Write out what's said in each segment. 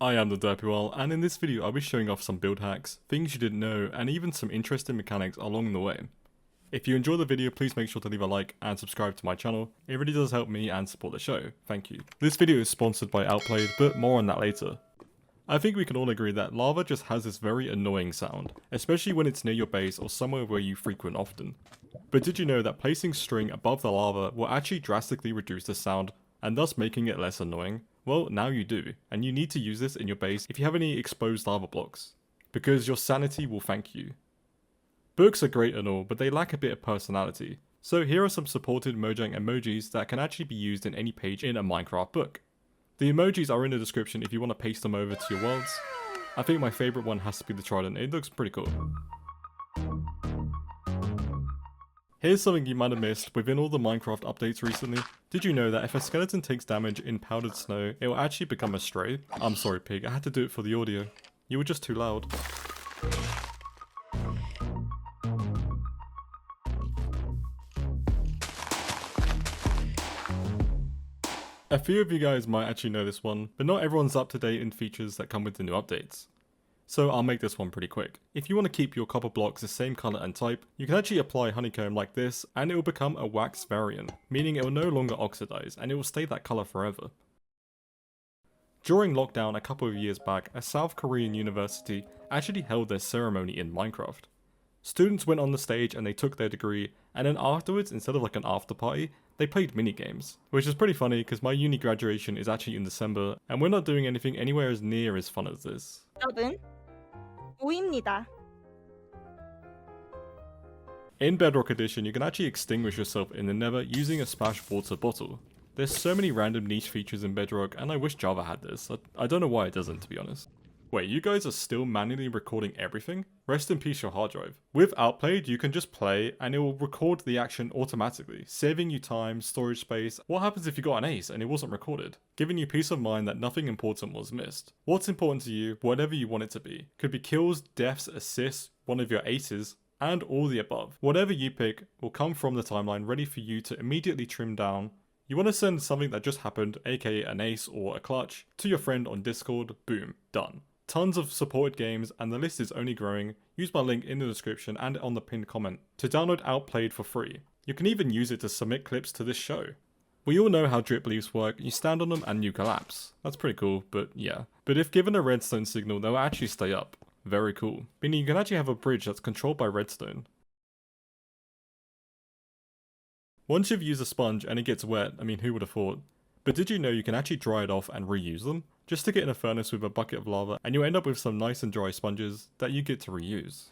I am TheDerpyWhale, and in this video I'll be showing off some build hacks, things you didn't know, and even some interesting mechanics along the way. If you enjoy the video, please make sure to leave a like and subscribe to my channel. It really does help me and support the show, thank you. This video is sponsored by Outplayed, but more on that later. I think we can all agree that lava just has this very annoying sound, especially when it's near your base or somewhere where you frequent often. But did you know that placing string above the lava will actually drastically reduce the sound, and thus making it less annoying? Well, now you do, and you need to use this in your base if you have any exposed lava blocks, because your sanity will thank you. Books are great and all, but they lack a bit of personality, so here are some supported Mojang emojis that can actually be used in any page in a Minecraft book. The emojis are in the description if you want to paste them over to your worlds. I think my favourite one has to be the trident, it looks pretty cool. Here's something you might have missed within all the Minecraft updates recently. Did you know that if a skeleton takes damage in powdered snow, it will actually become a stray? I'm sorry pig, I had to do it for the audio. You were just too loud. A few of you guys might actually know this one, but not everyone's up to date in features that come with the new updates. So I'll make this one pretty quick. If you want to keep your copper blocks the same color and type, you can actually apply honeycomb like this and it will become a wax variant, meaning it will no longer oxidize and it will stay that color forever. During lockdown a couple of years back, a South Korean university actually held their ceremony in Minecraft. Students went on the stage and they took their degree, and then afterwards, instead of like an after party, they played minigames. Which is pretty funny because my uni graduation is actually in December and we're not doing anything anywhere as near as fun as this. 여러분, 오입니다. In Bedrock Edition, you can actually extinguish yourself in the Nether using a splash water bottle. There's so many random niche features in Bedrock, and I wish Java had this. I don't know why it doesn't, to be honest. Wait, you guys are still manually recording everything? Rest in peace your hard drive. With Outplayed, you can just play and it will record the action automatically, saving you time, storage space. What happens if you got an ace and it wasn't recorded? Giving you peace of mind that nothing important was missed. What's important to you, whatever you want it to be. Could be kills, deaths, assists, one of your aces, and all the above. Whatever you pick will come from the timeline ready for you to immediately trim down. You want to send something that just happened, aka an ace or a clutch, to your friend on Discord, boom, done. Tons of supported games and the list is only growing. Use my link in the description and on the pinned comment to download Outplayed for free. You can even use it to submit clips to this show. We all know how drip leaves work, you stand on them and you collapse. That's pretty cool, but yeah. But if given a redstone signal, they'll actually stay up. Very cool. Meaning you can actually have a bridge that's controlled by redstone. Once you've used a sponge and it gets wet, I mean who would have thought? But did you know you can actually dry it off and reuse them? Just stick it in a furnace with a bucket of lava and you'll end up with some nice and dry sponges that you get to reuse.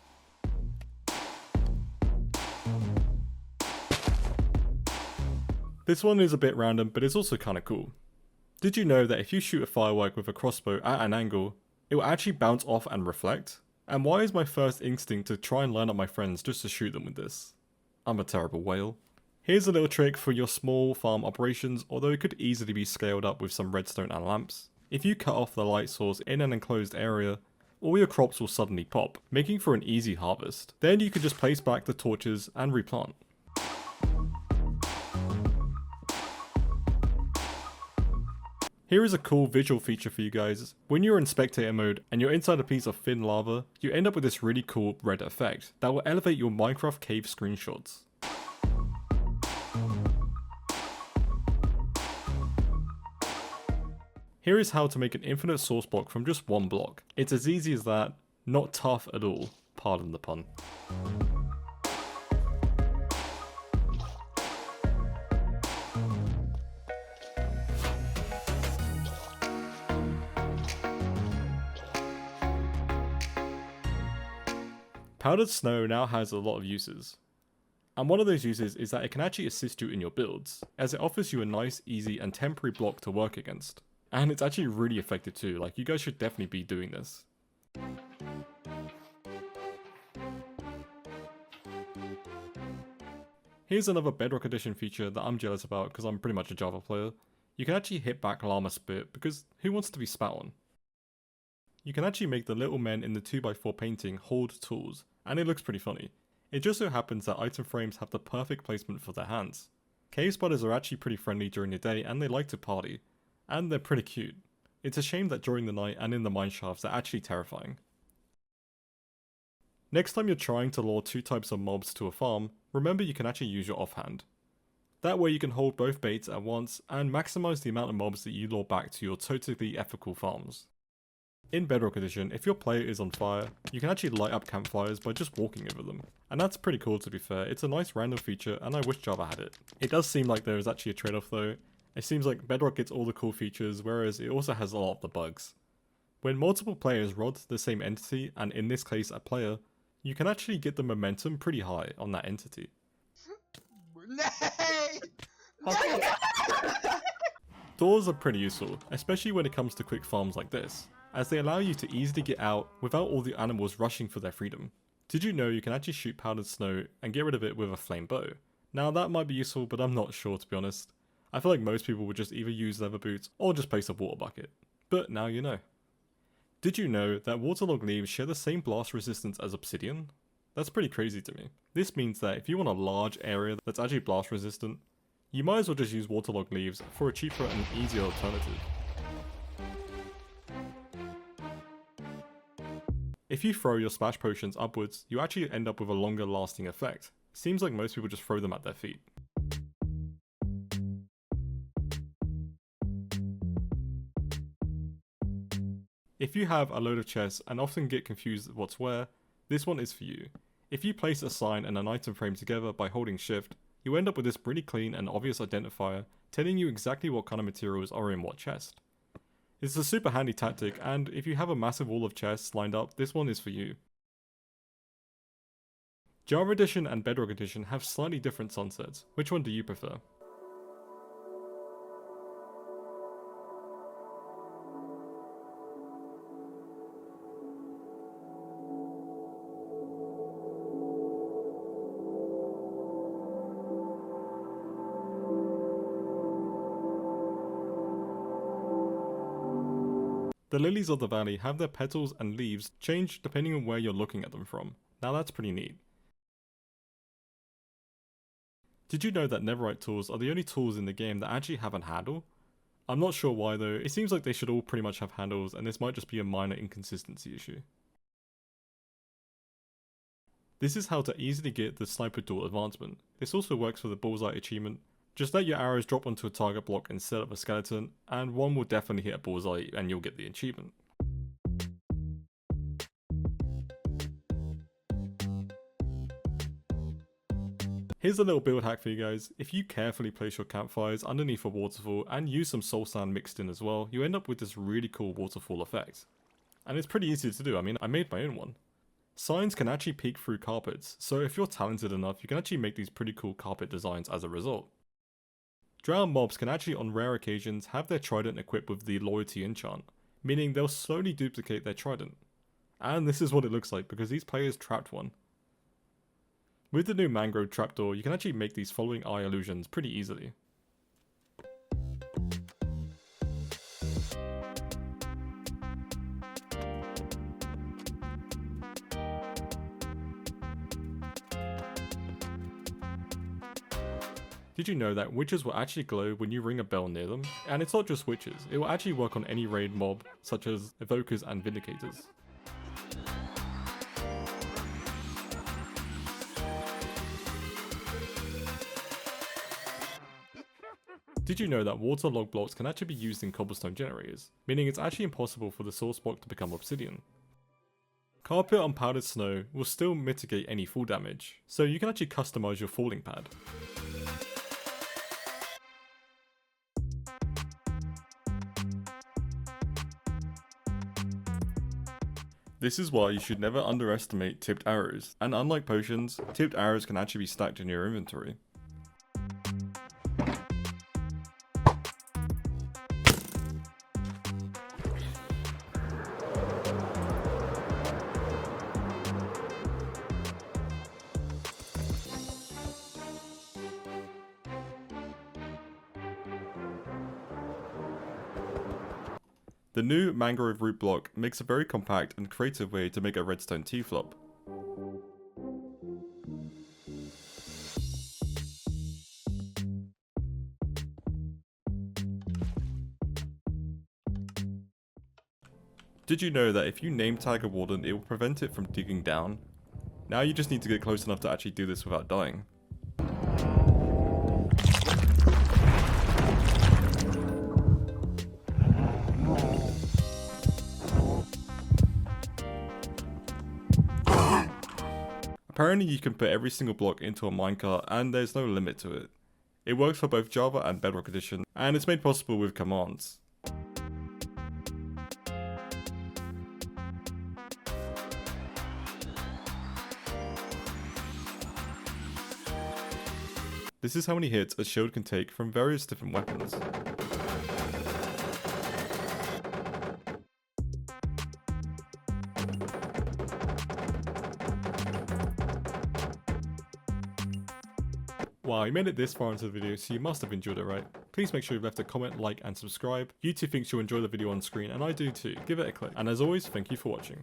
This one is a bit random, but it's also kinda cool. Did you know that if you shoot a firework with a crossbow at an angle, it will actually bounce off and reflect? And why is my first instinct to try and line up my friends just to shoot them with this? I'm a terrible whale. Here's a little trick for your small farm operations, although it could easily be scaled up with some redstone and lamps. If you cut off the light source in an enclosed area, all your crops will suddenly pop, making for an easy harvest. Then you can just place back the torches and replant. Here is a cool visual feature for you guys. When you're in spectator mode and you're inside a piece of thin lava, you end up with this really cool red effect that will elevate your Minecraft cave screenshots. Here is how to make an infinite source block from just one block. It's as easy as that, not tough at all, pardon the pun. Powdered snow now has a lot of uses. And one of those uses is that it can actually assist you in your builds, as it offers you a nice, easy and temporary block to work against. And it's actually really effective too, like you guys should definitely be doing this. Here's another Bedrock Edition feature that I'm jealous about because I'm pretty much a Java player. You can actually hit back llama spit because who wants to be spat on? You can actually make the little men in the 2x4 painting hold tools, and it looks pretty funny. It just so happens that item frames have the perfect placement for their hands. Cave spiders are actually pretty friendly during the day and they like to party. And they're pretty cute. It's a shame that during the night and in the mine shafts they're actually terrifying. Next time you're trying to lure 2 types of mobs to a farm, remember you can actually use your offhand. That way you can hold both baits at once and maximize the amount of mobs that you lure back to your totally ethical farms. In Bedrock Edition, if your player is on fire, you can actually light up campfires by just walking over them. And that's pretty cool, to be fair. It's a nice random feature and I wish Java had it. It does seem like there is actually a trade-off though. It seems like Bedrock gets all the cool features, whereas it also has a lot of the bugs. When multiple players rod the same entity, and in this case a player, you can actually get the momentum pretty high on that entity. Doors are pretty useful, especially when it comes to quick farms like this, as they allow you to easily get out without all the animals rushing for their freedom. Did you know you can actually shoot powdered snow and get rid of it with a flame bow? Now that might be useful, but I'm not sure, to be honest. I feel like most people would just either use leather boots or just place a water bucket. But now you know. Did you know that waterlogged leaves share the same blast resistance as obsidian? That's pretty crazy to me. This means that if you want a large area that's actually blast resistant, you might as well just use waterlogged leaves for a cheaper and easier alternative. If you throw your splash potions upwards, you actually end up with a longer lasting effect. Seems like most people just throw them at their feet. If you have a load of chests and often get confused what's where, this one is for you. If you place a sign and an item frame together by holding shift, you end up with this pretty clean and obvious identifier telling you exactly what kind of materials are in what chest. It's a super handy tactic, and if you have a massive wall of chests lined up, this one is for you. Java Edition and Bedrock Edition have slightly different sunsets. Which one do you prefer? The lilies of the valley have their petals and leaves change depending on where you're looking at them from. Now that's pretty neat. Did you know that netherite tools are the only tools in the game that actually have a handle? I'm not sure why though, it seems like they should all pretty much have handles and this might just be a minor inconsistency issue. This is how to easily get the sniper tool advancement. This also works for the bullseye achievement. Just let your arrows drop onto a target block instead of a skeleton, and one will definitely hit a bullseye and you'll get the achievement. Here's a little build hack for you guys. If you carefully place your campfires underneath a waterfall and use some soul sand mixed in as well, you end up with this really cool waterfall effect. And it's pretty easy to do, I mean I made my own one. Signs can actually peek through carpets, so if you're talented enough you can actually make these pretty cool carpet designs as a result. Drowned mobs can actually on rare occasions have their trident equipped with the loyalty enchant, meaning they'll slowly duplicate their trident. And this is what it looks like because these players trapped one. With the new mangrove trapdoor you can actually make these following eye illusions pretty easily. Did you know that witches will actually glow when you ring a bell near them? And it's not just witches, it will actually work on any raid mob such as evokers and vindicators. Did you know that water log blocks can actually be used in cobblestone generators, meaning it's actually impossible for the source block to become obsidian? Carpet on powdered snow will still mitigate any fall damage, so you can actually customize your falling pad. This is why you should never underestimate tipped arrows, and unlike potions, tipped arrows can actually be stacked in your inventory. The new mangrove root block makes a very compact and creative way to make a redstone T-flop. Did you know that if you name tag a warden, it will prevent it from digging down? Now you just need to get close enough to actually do this without dying. Apparently you can put every single block into a minecart and there's no limit to it. It works for both Java and Bedrock Edition, and it's made possible with commands. This is how many hits a shield can take from various different weapons. Wow, you made it this far into the video, so you must have enjoyed it, right? Please make sure you've left a comment, like, and subscribe. YouTube thinks you'll enjoy the video on screen, and I do too. Give it a click. And as always, thank you for watching.